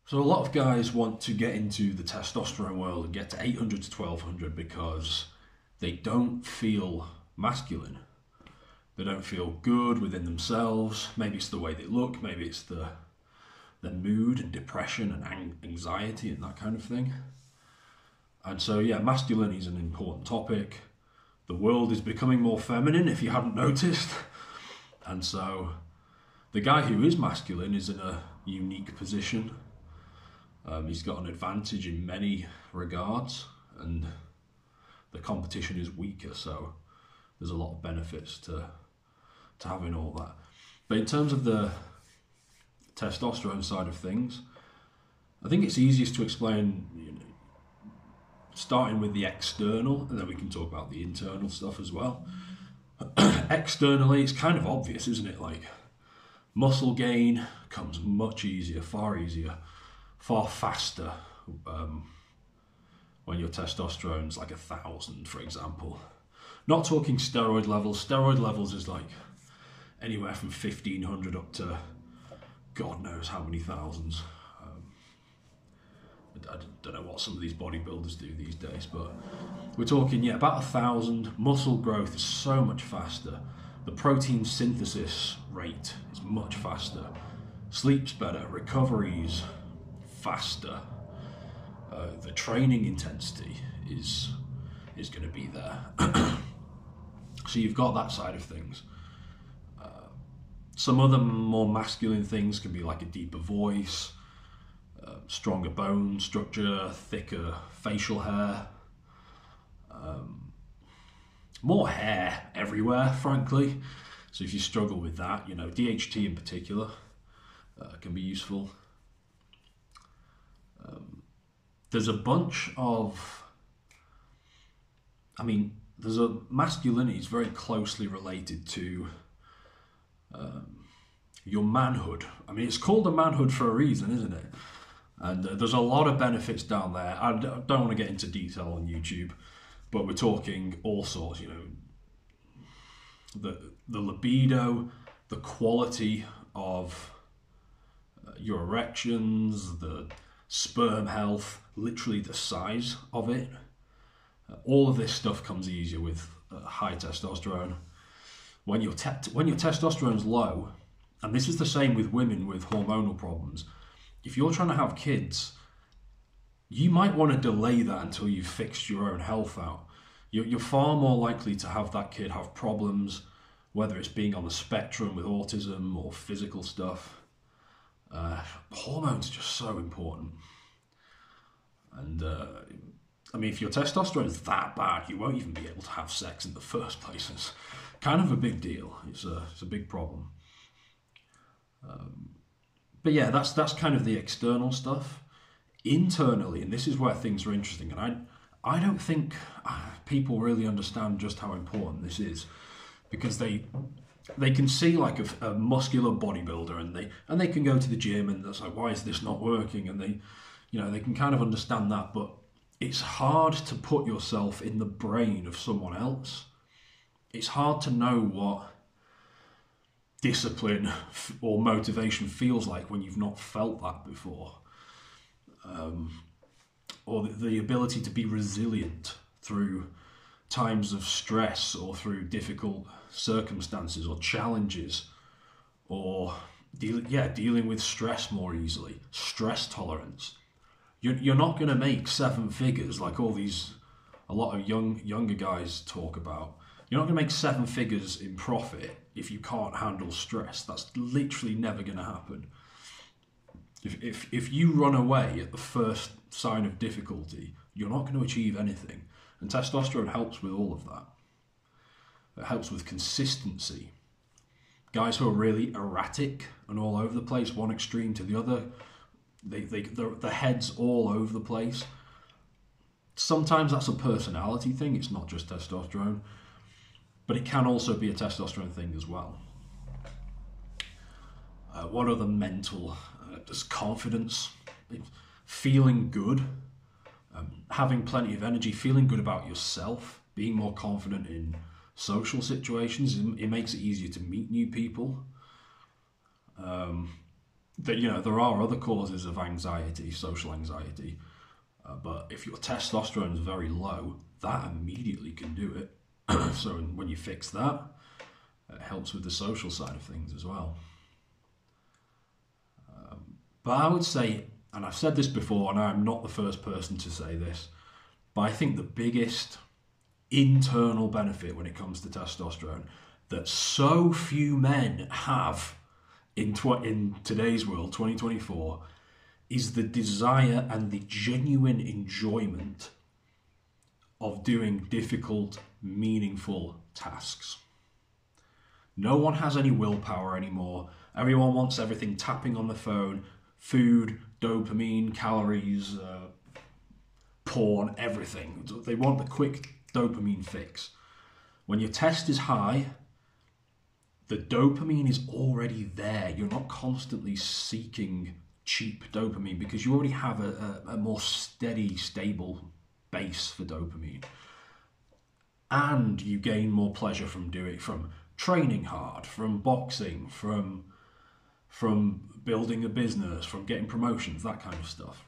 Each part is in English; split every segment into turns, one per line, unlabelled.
So a lot of guys want to get into the testosterone world and get to 800 to 1200 because they don't feel masculine. They don't feel good within themselves. Maybe it's the way they look, maybe it's the mood and depression and anxiety and that kind of thing. And so yeah, masculinity is an important topic. The world is becoming more feminine, if you hadn't noticed. And so the guy who is masculine is in a unique position. He's got an advantage in many regards, and the competition is weaker, so there's a lot of benefits to having all that. But in terms of the testosterone side of things, I think it's easiest to explain, starting with the external, and then we can talk about the internal stuff as well. Externally, it's kind of obvious, isn't it? Like, muscle gain comes much easier, far faster when your testosterone's like 1,000, for example. Not talking steroid levels. Steroid levels is like anywhere from 1,500 up to God knows how many thousands. I don't know what some of these bodybuilders do these days, but we're talking, about 1,000. Muscle growth is so much faster. The protein synthesis rate is much faster. Sleep's better. Recovery's faster. The training intensity is going to be there. So you've got that side of things. Some other more masculine things can be like a deeper voice, stronger bone structure, thicker facial hair, more hair everywhere, frankly. So if you struggle with that, DHT in particular can be useful. There's a bunch of, masculinity is very closely related to your manhood. It's called a manhood for a reason, isn't it? And there's a lot of benefits down there. I don't want to get into detail on YouTube, but we're talking all sorts, the libido, the quality of your erections, the sperm health, literally the size of it. All of this stuff comes easier with high testosterone. When your testosterone's low, and this is the same with women with hormonal problems, if you're trying to have kids, you might want to delay that until you've fixed your own health out. You're far more likely to have that kid have problems, whether it's being on the spectrum with autism or physical stuff. Hormones are just so important. And if your testosterone is that bad, you won't even be able to have sex in the first place. It's kind of a big deal. It's a big problem. But yeah, that's kind of the external stuff. Internally, and this is where things are interesting, and I don't think people really understand just how important this is, because they can see like a muscular bodybuilder, and they can go to the gym, and it's like, why is this not working? And they can kind of understand that, but it's hard to put yourself in the brain of someone else. It's hard to know what discipline or motivation feels like when you've not felt that before. Or the ability to be resilient through times of stress or through difficult circumstances or challenges, or dealing with stress more easily, stress tolerance. You're not going to make 7 figures like a lot of younger guys talk about. You're not going to make 7 figures in profit if you can't handle stress. That's literally never going to happen. If you run away at the first sign of difficulty, you're not going to achieve anything. And testosterone helps with all of that. It helps with consistency. Guys who are really erratic and all over the place, one extreme to the other, the head's all over the place. Sometimes that's a personality thing, it's not just testosterone, but it can also be a testosterone thing as well. What other mental, just confidence, feeling good, having plenty of energy, feeling good about yourself, being more confident in social situations. It makes it easier to meet new people. that, you know, there are other causes of anxiety, social anxiety, but if your testosterone is very low, that immediately can do it. So when you fix that, it helps with the social side of things as well. But I would say, and I've said this before, and I'm not the first person to say this, but I think the biggest internal benefit when it comes to testosterone that so few men have in today's world, 2024, is the desire and the genuine enjoyment of doing difficult, meaningful tasks. No one has any willpower anymore. Everyone wants everything tapping on the phone, food, dopamine, calories, porn, everything. They want the quick dopamine fix. When your test is high, the dopamine is already there. You're not constantly seeking cheap dopamine because you already have a more steady, stable base for dopamine. And you gain more pleasure from training hard, from boxing, from building a business, from getting promotions, that kind of stuff.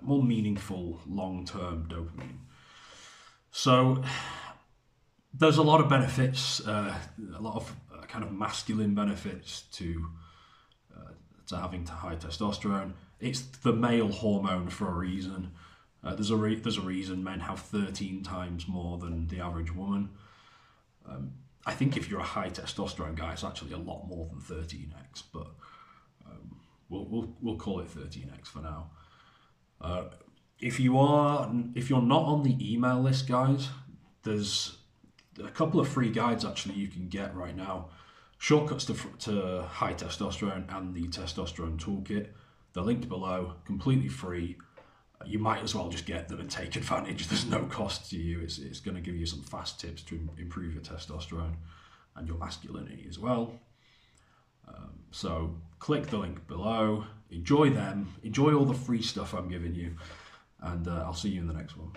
More meaningful, long-term dopamine. So there's a lot of benefits, a lot of kind of masculine benefits to having high testosterone. It's the male hormone for a reason. There's a reason men have 13 times more than the average woman. I think if you're a high testosterone guy, it's actually a lot more than 13x, but we'll call it 13x for now. If you're not on the email list, guys, there's a couple of free guides actually you can get right now. Shortcuts to high testosterone and the testosterone toolkit. They're linked below, completely free. You might as well just get them and take advantage. There's no cost to you. It's going to give you some fast tips to improve your testosterone and your masculinity as well. So click the link below. Enjoy them. Enjoy all the free stuff I'm giving you. And I'll see you in the next one.